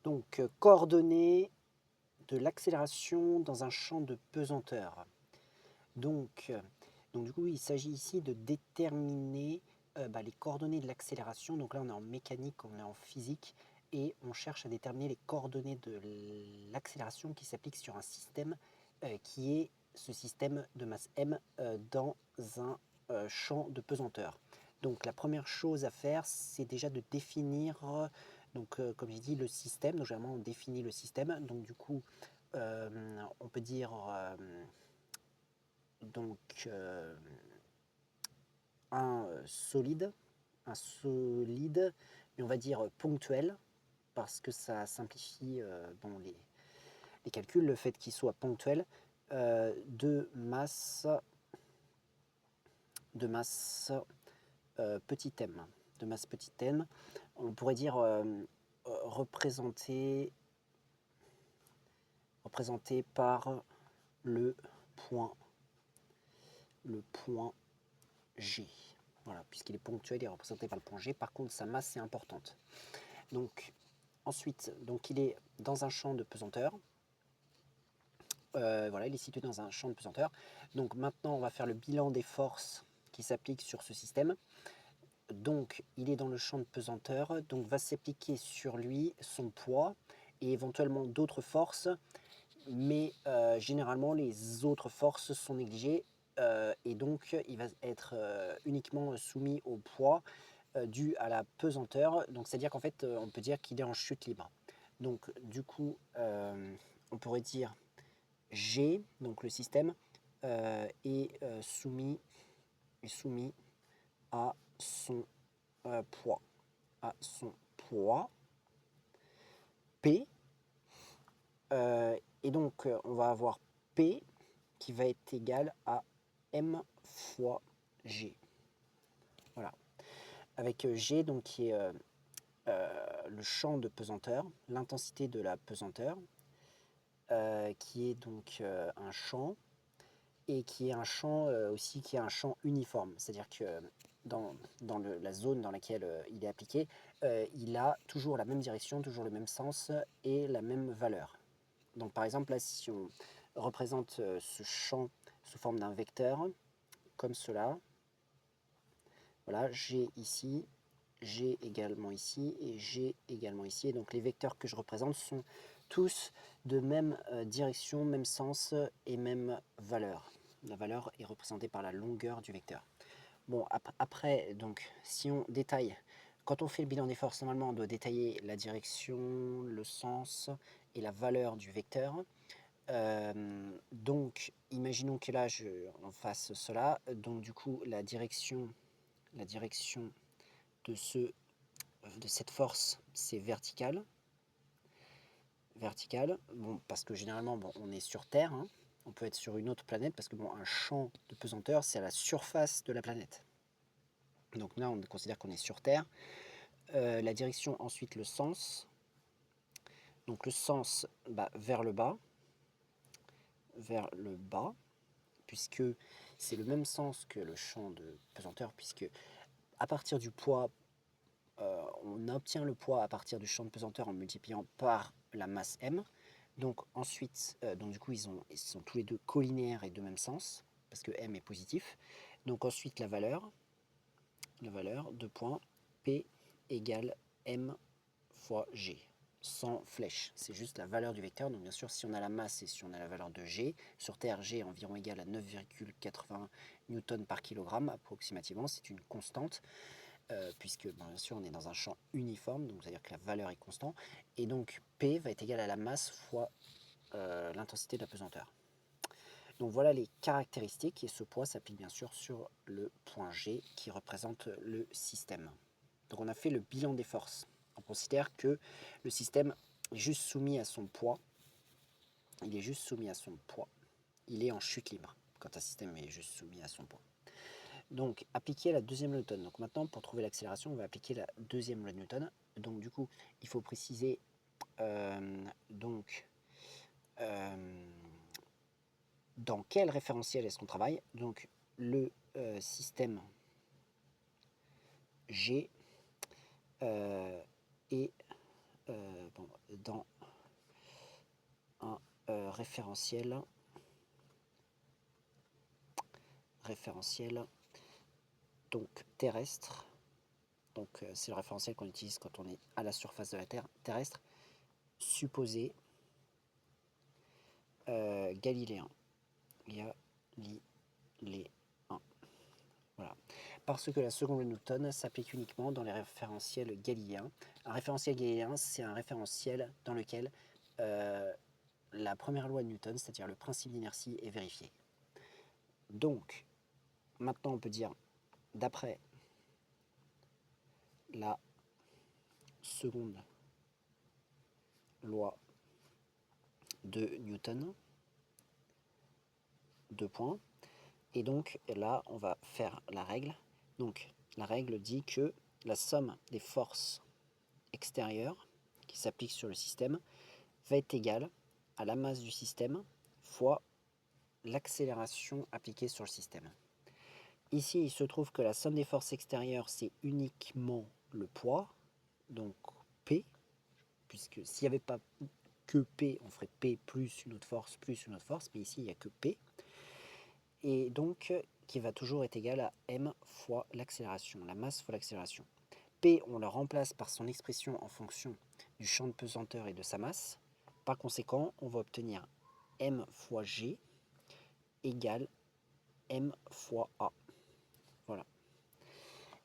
Donc, coordonnées de l'accélération dans un champ de pesanteur. Donc, du coup, il s'agit ici de déterminer les coordonnées de l'accélération. Donc là, on est en mécanique, on est en physique, et on cherche à déterminer les coordonnées de l'accélération qui s'applique sur un système qui est ce système de masse m dans un champ de pesanteur. Donc la première chose à faire, c'est déjà de définir, comme j'ai dit, le système. Donc généralement, on définit le système. Donc du coup, on peut dire un solide, mais on va dire ponctuel, parce que ça simplifie les calculs, le fait qu'il soit ponctuel, de masse petit m. De masse petit m, on pourrait dire représenté par le point G. Voilà, puisqu'il est ponctuel, il est représenté par le point G. Par contre, sa masse est importante. Donc, ensuite, il est dans un champ de pesanteur. Voilà, il est situé dans un champ de pesanteur. Donc maintenant, on va faire le bilan des forces qui s'appliquent sur ce système. Donc, il est dans le champ de pesanteur, donc va s'appliquer sur lui son poids et éventuellement d'autres forces, mais généralement les autres forces sont négligées et donc il va être uniquement soumis au poids dû à la pesanteur. Donc c'est-à-dire qu'en fait, on peut dire qu'il est en chute libre. Donc du coup, on pourrait dire G, donc le système, est soumis à son poids. P. Et donc, on va avoir P qui va être égal à M fois G. Voilà. Avec G, donc, qui est le champ de pesanteur, l'intensité de la pesanteur, qui est donc un champ, et qui est un champ aussi qui est un champ uniforme. C'est-à-dire que dans la zone dans laquelle il est appliqué, il a toujours la même direction, toujours le même sens et la même valeur. Donc par exemple, là, si on représente ce champ sous forme d'un vecteur, comme cela, voilà, G ici, G également ici, et G également ici. Et donc les vecteurs que je représente sont tous de même direction, même sens et même valeur. La valeur est représentée par la longueur du vecteur. Bon, après, donc, si on détaille, quand on fait le bilan des forces, normalement, on doit détailler la direction, le sens et la valeur du vecteur. Donc, imaginons que là, on fasse cela. Donc, du coup, la direction de cette force, c'est verticale. Bon, parce que généralement, bon, on est sur Terre, hein. On peut être sur une autre planète, parce que bon, un champ de pesanteur, c'est à la surface de la planète. Donc là, on considère qu'on est sur Terre. La direction, ensuite le sens. Donc le sens vers le bas, puisque c'est le même sens que le champ de pesanteur, puisque à partir du poids, on obtient le poids à partir du champ de pesanteur en multipliant par la masse m. Donc ensuite, du coup, ils sont tous les deux collinéaires et de même sens, parce que m est positif. Donc ensuite, la valeur, 2 points, P égale m fois G, sans flèche. C'est juste la valeur du vecteur. Donc bien sûr, si on a la masse et si on a la valeur de G, sur Terre, G est environ égal à 9,80 newtons par kilogramme approximativement. C'est une constante, puisque bien sûr, on est dans un champ uniforme, donc c'est-à-dire que la valeur est constante. Et donc P va être égal à la masse fois l'intensité de la pesanteur. Donc voilà les caractéristiques, et ce poids s'applique bien sûr sur le point G qui représente le système. Donc on a fait le bilan des forces. On considère que le système est juste soumis à son poids. Il est en chute libre quand un système est juste soumis à son poids. Donc appliquer la deuxième loi de Newton. Donc maintenant, pour trouver l'accélération, on va appliquer la deuxième loi de Newton. Donc du coup, il faut préciser dans quel référentiel est-ce qu'on travaille. Donc le système G est dans un référentiel donc terrestre. Donc c'est le référentiel qu'on utilise quand on est à la surface de la Terre terrestre, supposé galiléen. Voilà. Parce que la seconde loi de Newton s'applique uniquement dans les référentiels galiléens. Un référentiel galiléen, c'est un référentiel dans lequel la première loi de Newton, c'est-à-dire le principe d'inertie, est vérifiée. Donc, maintenant on peut dire, d'après la seconde loi de Newton, 2 points, et donc là on va faire la règle. Donc la règle dit que la somme des forces extérieures qui s'appliquent sur le système va être égale à la masse du système fois l'accélération appliquée sur le système. Ici, il se trouve que la somme des forces extérieures, c'est uniquement le poids, donc P, puisque s'il n'y avait pas que P, on ferait P plus une autre force, mais ici, il n'y a que P. Et donc, qui va toujours être égal à M fois l'accélération, la masse fois l'accélération. P, on le remplace par son expression en fonction du champ de pesanteur et de sa masse. Par conséquent, on va obtenir M fois G égale M fois A. Voilà.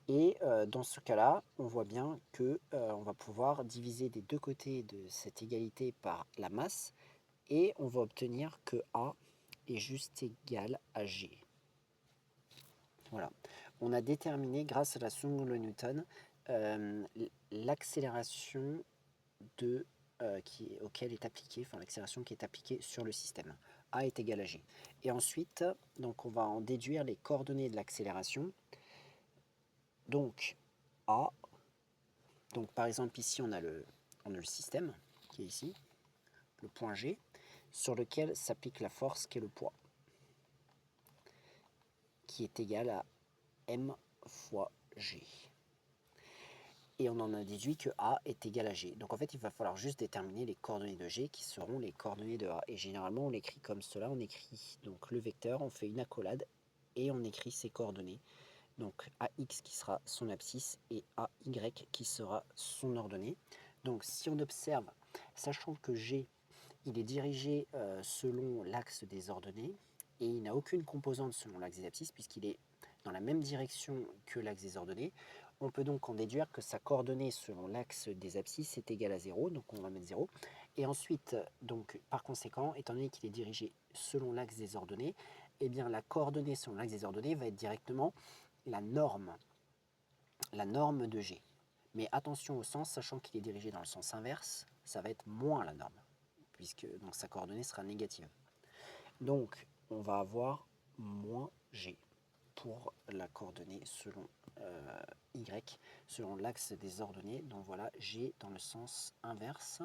Et dans ce cas-là, on voit bien que on va pouvoir diviser des deux côtés de cette égalité par la masse et on va obtenir que A est juste égal à G. Voilà. On a déterminé, grâce à la seconde loi de Newton, l'accélération auquel est appliquée, enfin l'accélération qui est appliquée sur le système. A est égal à G. Et ensuite, donc on va en déduire les coordonnées de l'accélération. Donc A, donc par exemple ici on a le système qui est ici, le point G, sur lequel s'applique la force qui est le poids, qui est égal à M fois G. Et on en a déduit que A est égal à G. Donc en fait, il va falloir juste déterminer les coordonnées de G qui seront les coordonnées de A. Et généralement, on l'écrit comme cela. On écrit donc le vecteur, on fait une accolade et on écrit ses coordonnées. Donc AX qui sera son abscisse et AY qui sera son ordonnée. Donc si on observe, sachant que G, il est dirigé selon l'axe des ordonnées et il n'a aucune composante selon l'axe des abscisses puisqu'il est dans la même direction que l'axe des ordonnées, on peut donc en déduire que sa coordonnée selon l'axe des abscisses est égale à 0, donc on va mettre 0. Et ensuite, donc, par conséquent, étant donné qu'il est dirigé selon l'axe des ordonnées, eh bien, la coordonnée selon l'axe des ordonnées va être directement la norme de G. Mais attention au sens, sachant qu'il est dirigé dans le sens inverse, ça va être moins la norme, puisque donc, sa coordonnée sera négative. Donc, on va avoir moins G pour la coordonnée selon Y, selon l'axe des ordonnées. Donc voilà, G dans le sens inverse.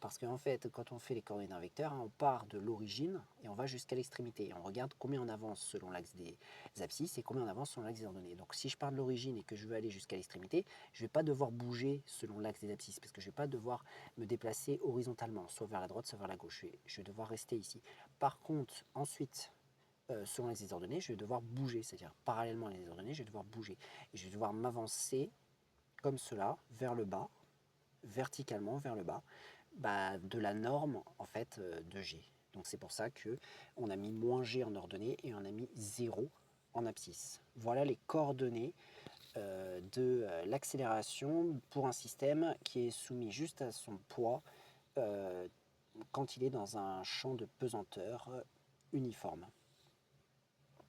Parce qu'en fait, quand on fait les coordonnées d'un vecteur, on part de l'origine et on va jusqu'à l'extrémité. On regarde combien on avance selon l'axe des abscisses et combien on avance selon l'axe des ordonnées. Donc si je pars de l'origine et que je veux aller jusqu'à l'extrémité, je ne vais pas devoir bouger selon l'axe des abscisses parce que je ne vais pas devoir me déplacer horizontalement, soit vers la droite, soit vers la gauche. Je vais devoir rester ici. Par contre, ensuite, selon les ordonnées, je vais devoir bouger, c'est-à-dire parallèlement à les ordonnées, je vais devoir bouger. Et je vais devoir m'avancer comme cela, vers le bas, verticalement vers le bas, de la norme en fait de G. Donc c'est pour ça qu'on a mis moins G en ordonnée et on a mis 0 en abscisse. Voilà les coordonnées de l'accélération pour un système qui est soumis juste à son poids quand il est dans un champ de pesanteur uniforme.